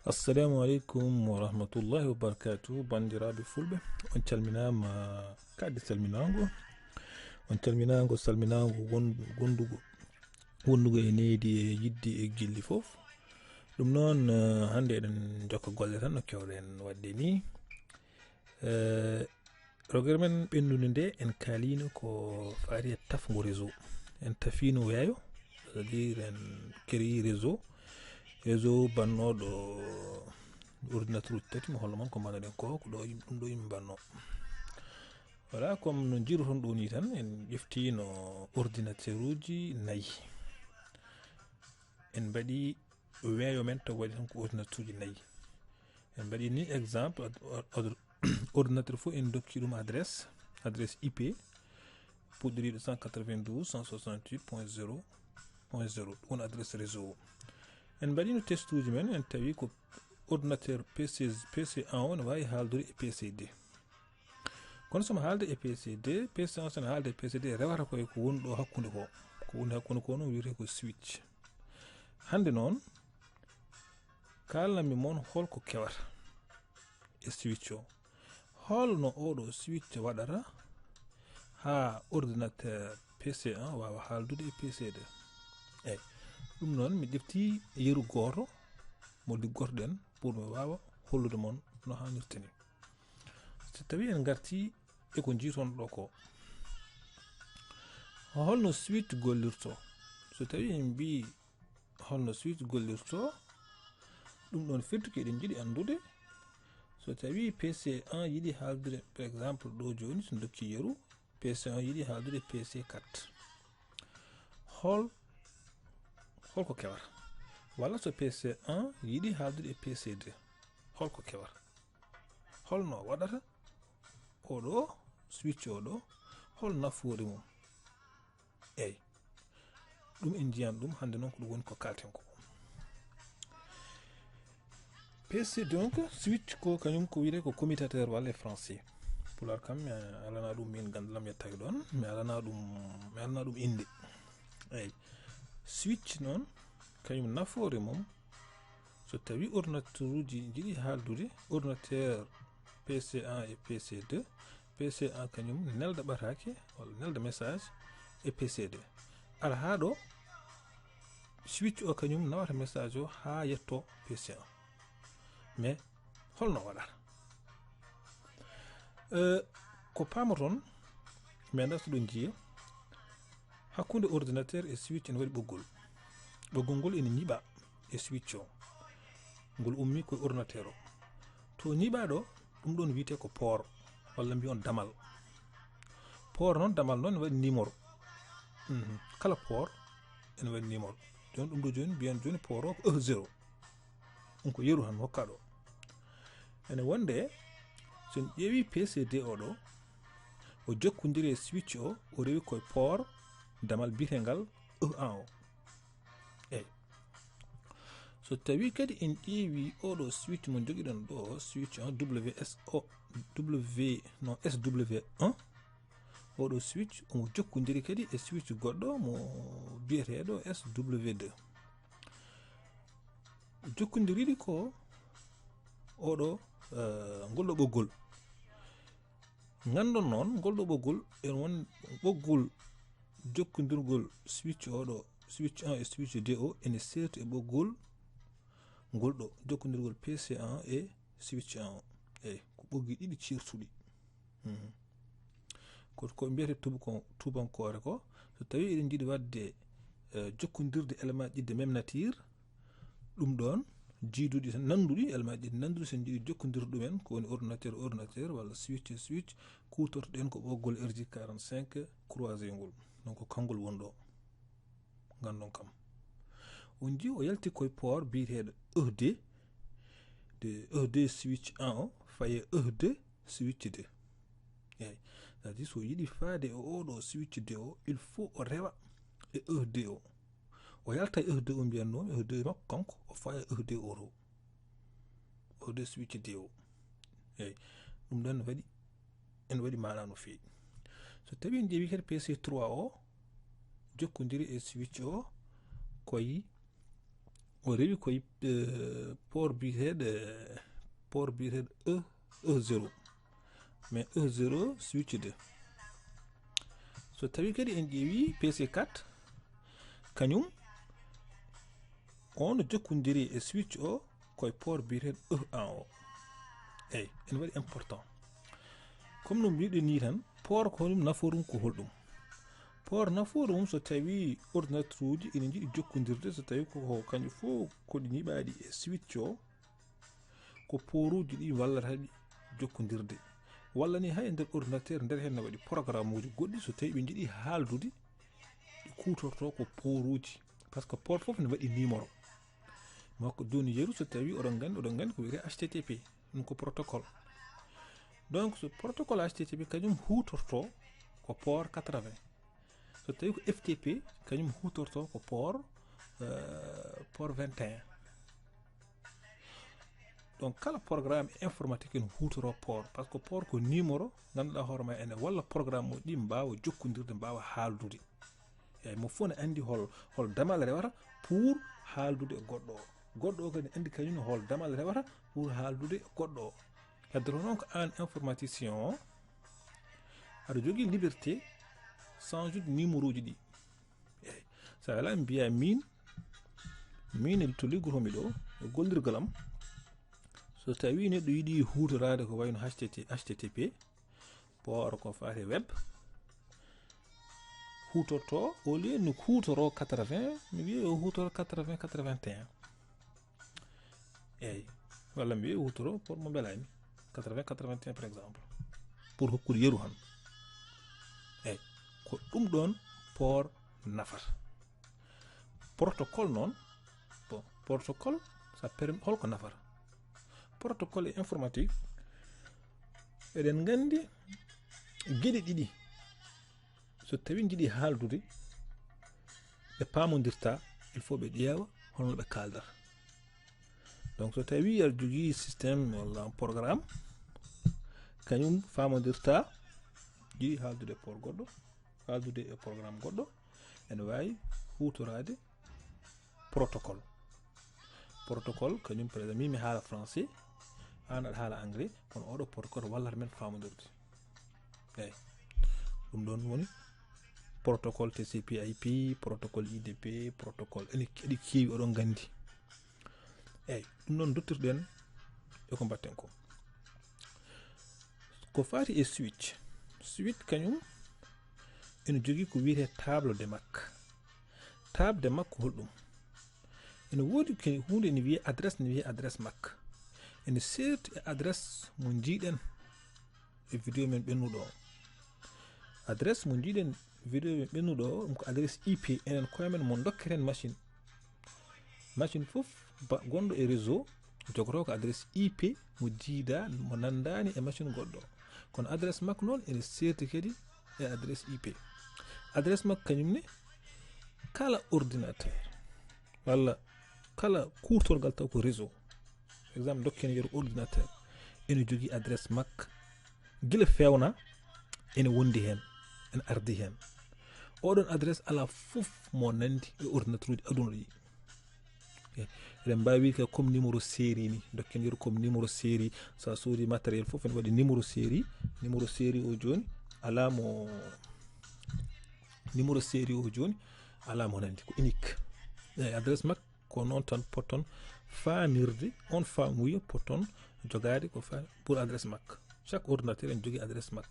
Assalamu alaikum wa rahmatullahi wa barakatuh. Bandiraɓe fulɓe, on calminama kadi salminango. On calminango salminango wondugo e neydi e yidde e gilli fof. Ɗum noon hande eɗen jokka golle tan no kewɗen wadde ni. Rogere men ɓendude nde en kalino ko fari e tafgo réseau. En tafino weeyo, c'est-à-dire en créi réseau bannoɗo ordinateur uji tati mo holla mon ko mbaɗaɗen ko ɗo ɗum ɗo yimɓe banno. Voilà, comme no jiruton ɗo ni tan en ƴeftino ordinateur uji 4 en mbaɗi weeyo men taw waɗi tan ko ordinateur uji 4 en mbaɗi ni exemple ordinateur fof en dokki ɗum adresse IP puɗɗoriɗo 192.168.0.0 won adresse réseau. En mbaɗino test uji men en tawi ko ordinateur PC1 o ne wawi haldude e PC2. Kono somo haalde e PC2 PC1 sone haalde e PC2 rewata koye ko woni ɗo hakkude ko woni hakkude ko noon wiyete ko switch. Hande noon kalnami moon holko kewata e switch o, holno oɗo switch waɗata ha ordinateur PC1 wawa haldude e PC2. Eyyi ɗum noon mi ƴefti yeru goto mo liggorɗen pour mi wawa hollude mon no hannirta ni. So tawi en garti e ko jiiton ɗo ko holno switch gollirto. So tawi en mbi holno switch gollirto, ɗum ɗon firtuki eɗen jiiɗi andude so tawi PC1 yiɗi haldude par exemple ɗo joni so dokki yeru PC1 yiɗi haldude PC4 holko kewata, walla so PC1 yiɗi haldude e PC2 holko kewata, holno waɗata oɗo switch oɗo, hol nafoore mum. Eyyi ɗum en jiyan ɗum hande noon ko ɗum woni ko kalten ko. PC donc switch ko kañum ko wiyete ko commutateur walla e français. Pular kam mi alana ɗum min gandalam yettaki ɗon, mi alana ɗum inde. Eyyi switch noon kañum nafoore mum so tawi ordinateur uji jiɗi haldude ordinateur PC1 e PC2, PC1 kañum nelda ɓatake walla nelda message e PC2 ala ha ɗo switch o kañum nawata message o ha yetto PC1. mais holno waɗata ko pamaton mi anda so ɗum jiya hakkude ordinateur e switch ne waɗi ɓoggol ngol ene ñiɓa e switch o ngol ummi koye ordinateur o to ñiɓaɗo ɗum ɗon wiyete ko port walla mbiyon damal. Port noon damal noon ne waɗi numéro. Kala port ene waɗi numéro. Joni ɗum ɗo joni mbiyan joni port o ko E0 ɗum ko yeru han hokka ɗo. Ene wonde so en ƴeewi PC2 oɗo o jokkodiri e switch o rewi koye port damal bitengal E1 o. Eyyi so tawi kadi en ƴeewi oɗo switch mo joguiɗen ɗo switch SW1 oɗo switch omo jokkodiri kadi e switch goɗɗo mo biyeteɗo SW2 jokkodiriɗi ko oɗo ngolɗo ɓoggol. Gandon noon ngolɗo ɓoggol en won ɓoggol jokkodirgol switch oɗo switch 1 e switch 2 o ene serti e ɓoggol ngolɗo jokkodirgol PC1 e switch 1 o. Eyyi ko ɓoggi ɗiɗi certuɗi. Ko mbiyete tubankore ko so tawi eɗen jiiɗi wadde jokkodirde élément ɗiɗi de même nature ɗum ɗon jiiduɗi tan nanduɗi élément ɗiɗi nanduɗi sen jiiɗi jokkodirde ɗumen ko woni ordinateur walla switch kutortoɗen ko ɓoggol RJ45 croisé ngol. Donc kangol won ɗo gandon kam on ji o yalti koye port biyeteɗo E2 de E2 switch 1 o faye E2 switch 2. Eyyi c'est-à-dire so yiɗi faade e oɗo switch 2 o il faut o rewa e E2 o yalta e E2 o mbiyannomi E2 makko kanko o faya E2 o to E2 switch 2 o. Eyyi ɗum ɗon ene waɗi maana no fewi. So tawi en ƴeewi kadi PC3 o jokkodiri e switch o koye o rewi koye port biyeteɗo E0 mais E0 switch 2 so tawi kadi en ƴeewi PC4 kañum on jokkodiri e switch o koye port biyeteɗo E1 o eyyi ene waɗi important comme no mbiɗen ni tan port ko ɗum naforum ko holɗum port naforum so tawi ordinateur uji ene jiiɗi jokkodirde so tawi ko kañum fof koɗi ñiɓaɗi e switch o ko port uji ɗi wallata ɗi jokkodirde walla ni hay nder ordinateur nder hen ne waɗi programme uji goɗɗi so tawi ɓe jiiɗi haaldude ɗi kutorto ko port uji par ce que port fof ne waɗi numéro makko joni yeru so tawi oɗon gandi ko wiyete HTTP ɗum ko protocole donc so protocole HTTP kañum hutorto ko port 80 so tawi ko FTP kañum hutorto ko port 21 donc kala programme informatique ene hutoro port par ce que port ko numéro ganduɗa hoore ma ene walla programme uji ɗi mbawa jokkodirde mbawa haaldude eyyi mo fof ne andi hol damal rewata pour haaldude e goɗɗo o kadi andi kañum hol damal rewata pour haaldude e goɗɗo o heddoro noon ko an informaticien o aɗa jogui liberté change numéro uji ɗi eyyi sa wela mbiya min to liggotomi ɗo e gollirgal am so tawi neɗɗo yiiɗi hutorade ko wayno HTTP port ko fate web hutorto au lieu no hutoro 80 mi wiye o hutoro 80 eyyi walla mi wiye hutoro port mo belami 80 par exemple pour hokkude yeru han eyyi ko ɗum ɗon port nafata protocole noon bon protocole ça permet holko nafata protocole informatique eɗen gandi gueɗe ɗiɗi so tawi jiiɗi haaldude ɓe pamodirta il faut ɓe ƴeewa holno ɓe kaldata donc so tawi aɗa jogui systéme walla programme kañum famodirta jiiɗi haaldude e port goɗɗo haaldude e programme goɗɗo ene wawi hutorade protocole kañum par exemple mi haala français an aɗa haala anglais kono oɗo protocole wallata men famodirde eyyi ɗum ɗon woni protocole TCP/IP protocole IDP protocole eɗi keewi oɗon gandi eyyi ɗum ɗon dottirɗen eko mbatten ko fati e switch kañum ene jogui ko wiyete table de MAC ko holɗum ene wodi hunde ne wiye adresse MAC ene serti e adresse mo jiiɗen e vidéo men ɓennuɗo o adresse mo jiiɗen vidéo men ɓennuɗo o ɗum ko adresse IP enen koyemen mo dokketen machine fof gonɗo e réseau jogoto ko adresse IP mo jiida mo nandani e machine goɗɗo kono adresse MAC noon ene serti kadi e adresse IP adresse MAC kañum ne kala ordinateur walla kala kutorgal taw ko réseau par exemple dokken yeru ordinateur ene jogui adresse MAC guila fewna ene wondi hen ene ardi hen oɗon adresse ala fof mo nandi e ordinateur uji aduna ɗi eɗen mbawi ka comme numéro série ni dokken yeru comme numéro série sa soodi matériel fof ene waɗi numéro série o joni ala mo numéro série o joni ala mo nandi ko unique eyyi adresse MAC ko noon tan potton famirde on famuya potton jogade ko fa pour adresse MAC chaque ordinateur en jogui adresse MAC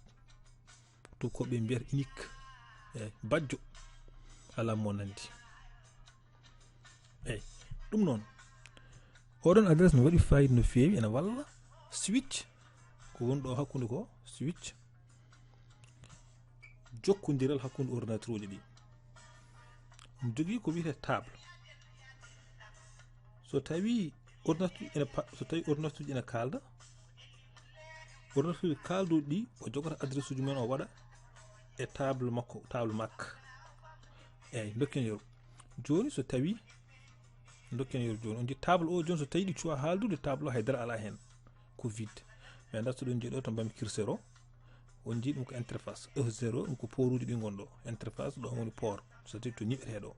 to ko ɓe mbiyata unique eyyi bajjo ala mo nandi eyyi ɗum noon oɗon adresse no waɗi fayida no fewi ene walla switch ko wonɗo hakkude ko switch jokkodiral hakkude ordinateur uji ɗi ɗum jogui ko wiyete table so tawi ordinateur uji ene kalda ordinateur uji kalduɗi ɗi o jogata adresse uji men o waɗa e table MAC eyyi dokken yeru joni so tawi dokken yeru joni on jii table o joni so tawi ɗi cuwa haaldude table o haydara ala hen ko vide mais darto ɗon jii ɗo to mbami curseur o on jii ɗum ko interface E0 ɗum ko port uji ɗi gonɗo interface ɗo woni port so tawi to ñiɓete ɗo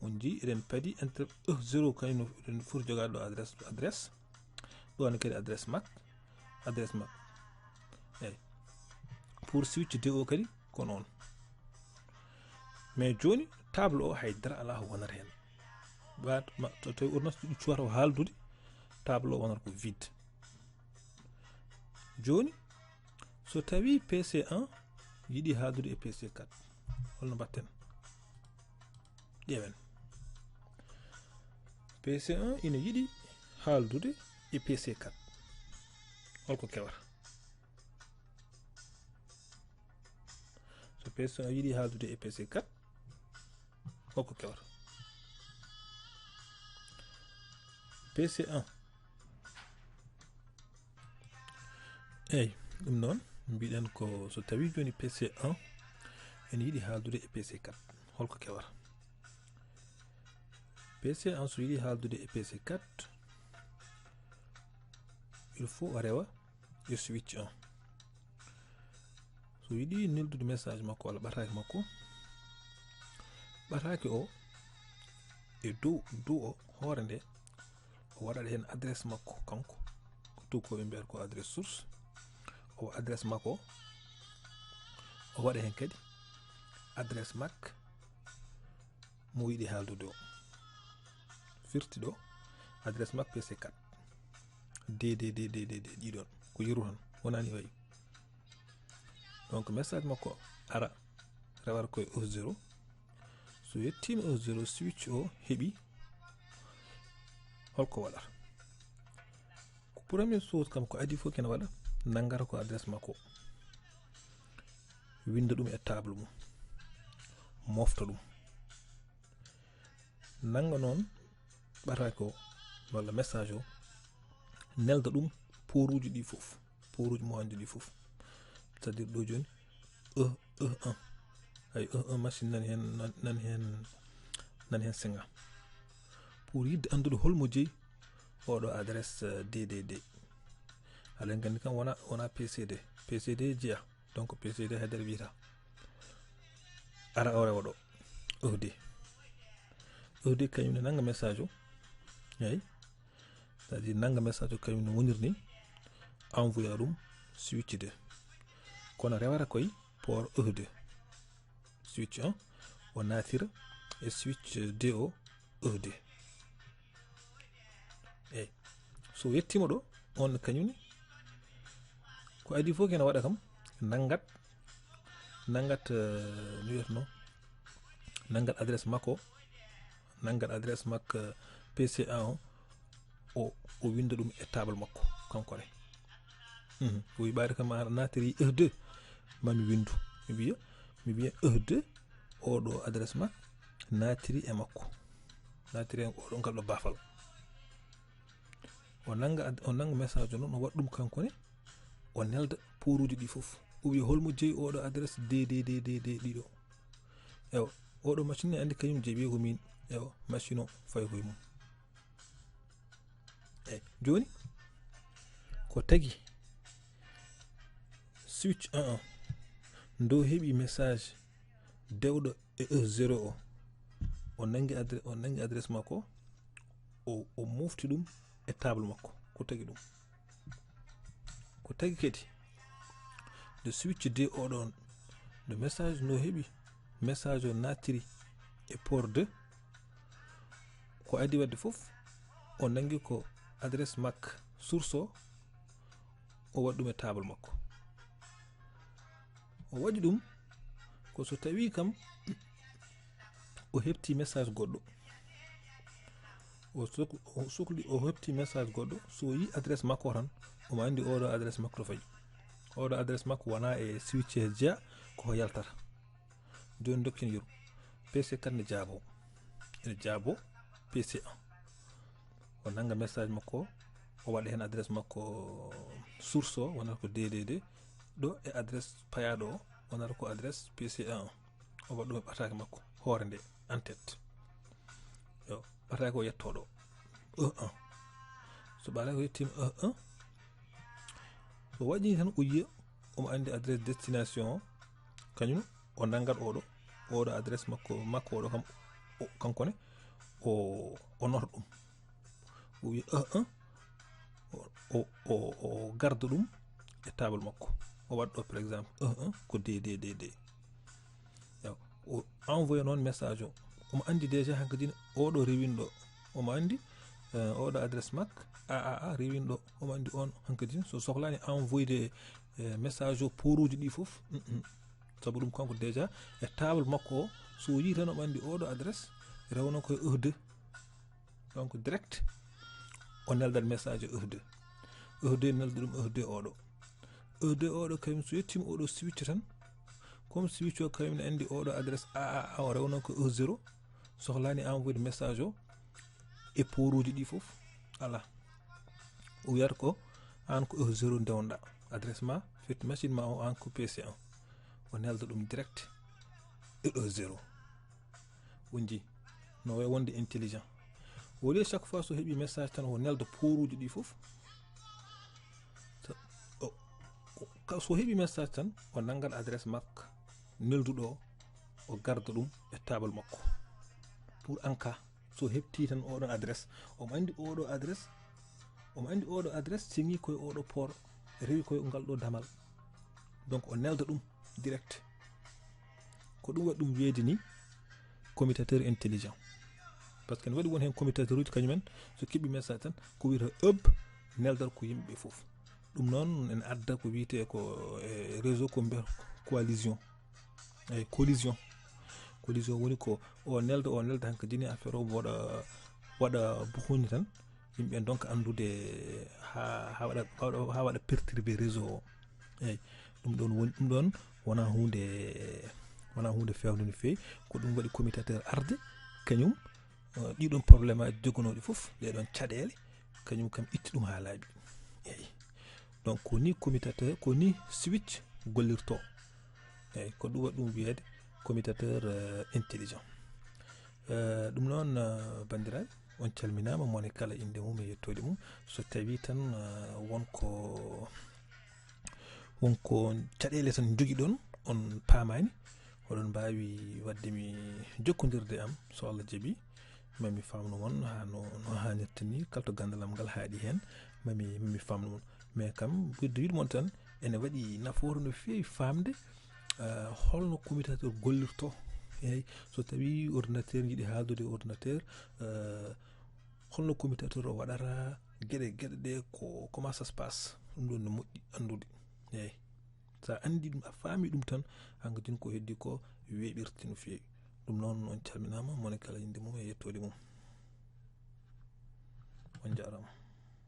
on ji eɗen padi entre E0 kañum eɗen foti jogaɗo adresse ɗo woni kadi adresse MAC eyyi pour switch DO kadi ko noon. mais joni table o haydara ala ko wonata hen to tawi ordonnance ɗiɗi cuwata o haaldude table o wonata ko vide. joni so tawi PC1 yiɗi haaldude e PC4 holno mbatten? ƴeewen PC1 ina yiɗi haaldude e PC4 holko kewata? so PC1 yiɗi haaldude e PC4 holko kewata? PC1 eyyi ɗum noon mbiɗen ko so tawi joni PC1 ene yiɗi haaldude e PC4 holko kewata? PC1 so yiɗi haaldude e PC4 il faut o rewa e switch 1. so yiɗi neldude message makko walla ɓatake makko, ɓatake o e dow o hoore nde o waɗaɗa hen adresse makko kanko ko tubakoɓe mbiyata ko adresse source. o adresse makko o waɗa hen kadi adresse MAC mo yiɗi haaldude o firti ɗo adresse MAC PC4 dd ɗiɗon ko yeru tan wonani wayi. donc message makko ara rewata koye E0. so yettima E0 switch o heeɓi holko waɗata? ko première chose kam ko adi fof kene waɗa nanngata ko adresse makko winda ɗum e table mum mofta ɗum nanga noon ɓatake o walla message o nelda ɗum poruji ɗi fof poruji mo andi ɗi fof c'est à dire ɗo joni E1 ay E1 machine nani hen singa pour yidde andude holmo jeeyi oɗo adresse DDD. aɗen gandi kam wona PCD jeeya donc PCD haydara wiyata ara o rewa ɗo ED kañum ne nanga message o eyyi c'est à dire nanga message o kañum ne wonirni envoya ɗum switch 2 kono rewata koye port E2 switch 1 o natira e switch DO E2 eyyi so yettima ɗo on kañumne ko adi fof kene waɗa kam nangat no wiyatno nangat adresse makko nangat adresse makko PC1 o winda ɗum e table makko kankone o wi ɓaade kam a natiri E2 mami windu mi wiya E2 oɗo adresse makko natiri e makko natiri e oɗo ngal ɗo bafal o nanga message o noon o waɗa ɗum kankone o nelda poruji ɗi fof o wiya holmo jeeyi oɗo adresse dd ɗiɗo ewa oɗo machine ne andi kañum jeeyi wiya ko min ewa machine o fayi koye mum. eyyi joni ko tagui switch 1 ndo heeɓi message dewɗo e E0 o nangi adresse makko o mofti ɗum e table makko ko tagui ɗum ko tagui kadi nde switch de oɗon nde message no heeɓi message o natiri e port 2 ko adi wadde foof o nangi ko adresse MAC source o waɗi ɗum e table makko o waɗi ɗum ko so tawi kam o hefti message goɗɗo o sohli o hefti message goɗɗo so yi adresse makko tan omo andi oɗo adresse makko to fayi oɗo adresse makko wona e switch he jeeya ko yaltata joni dokken yeru PC4 ne jaabo PC1 o nanga message makko o waɗa hen adresse makko source o wonata ko DDD ɗo e adresse payaɗo o wonata ko adresse PC1 o waɗa ɗum e ɓatake makko hoore nde en tête yo ɓatake o yettoɗo E1 so ɓatake o yettima E1 so waɗi tan o yiya omo andi adresse destination o kañum o nangat oɗo adresse makko oɗo kam kankone o nota ɗum o wi o garda ɗum e table makko o waɗɗo par exemple ko dd o envoyé noon message o omo andi déjà hankkadine oɗo rewinɗo omo andi oɗo adresse makko a rewinɗo omo andi on hankkadine so sohlani envoyé message o poruji ɗi foof sabu ɗum kanko déjà e table makko o so yi tan omo andi oɗo adresse rewno koye E2 donc direct o neldat message E2 nelda ɗum E2 oɗo kañum so yettima oɗo switch tan comme switch o kañum ne andi oɗo adresse a o rewno ko E0 sohlani envoyé message o e poruji ɗi foof ala o wiyata ko an ko E0 ndewnoɗa adresse ma firti machine ma o an ko PC1 o nelda ɗum direct e E0 wonji no way wonde intelligent au lieu chaque fois so heeɓi message tan o nelda poruji ɗi foof so heeɓi message tan o naggat adresse makko nelduɗo o garda ɗum e table makko pour en cas so heɓti tan oɗon adresse omo andi oɗo adresse singi koye oɗo port rewi koye ngal ɗo damal donc o nelda ɗum direct ko ɗum waɗi ɗum weedi ni commutateur intelligent par ce que ne waɗi won hen commutateur uji kañumen so keɓɓi message tan ko wiyata hub neldal ko yimɓe foof ɗum noon en adda ko wiyete ko réseau ko mbiyata coalition collision woni ko o nelda hankkadine affaire o waɗa buhuni tan yimɓe donc andude ha waɗa perturber réseau o eyyi ɗum ɗon wona hunde fewde no fewi ko ɗum waɗi commutateur arde kañum ɗiɗon probléme aji jogonoɗi foof ɗeɗon caɗele kañum kam itti ɗum ha laaɓi eyyi donc ko ni commutateur ko ni switch gollirto eyyi ko ɗum waɗi ɗum wiyede commutateur intelligent ɗum noon bandiraɓe on calminama moni kala inde mum e yettode mum so tawi tan wonko caɗele tan jogui ɗon on paamani oɗon mbawi wadde mi jokkodirde am so Allah jaaɓi mami famnu mon no hannirta ni kala to gandalam ngal haaɗi hen mami famnu mon mais kam ɓurda wiide tan ene waɗi nafoore no fewi famde holno commutateur gollirto eyyi so tawi ordinateur jiiɗi haaldude e ordinateur holno commutateur o waɗata gueɗe ɗe ko comment ça se passe ɗum ɗon no moƴƴi andude eyyi sa andi ɗum a faami ɗum tan hankkadine ko heddi ko weeɓirte no fewi ɗum noon on calminama moni kala inde mum e yettode mum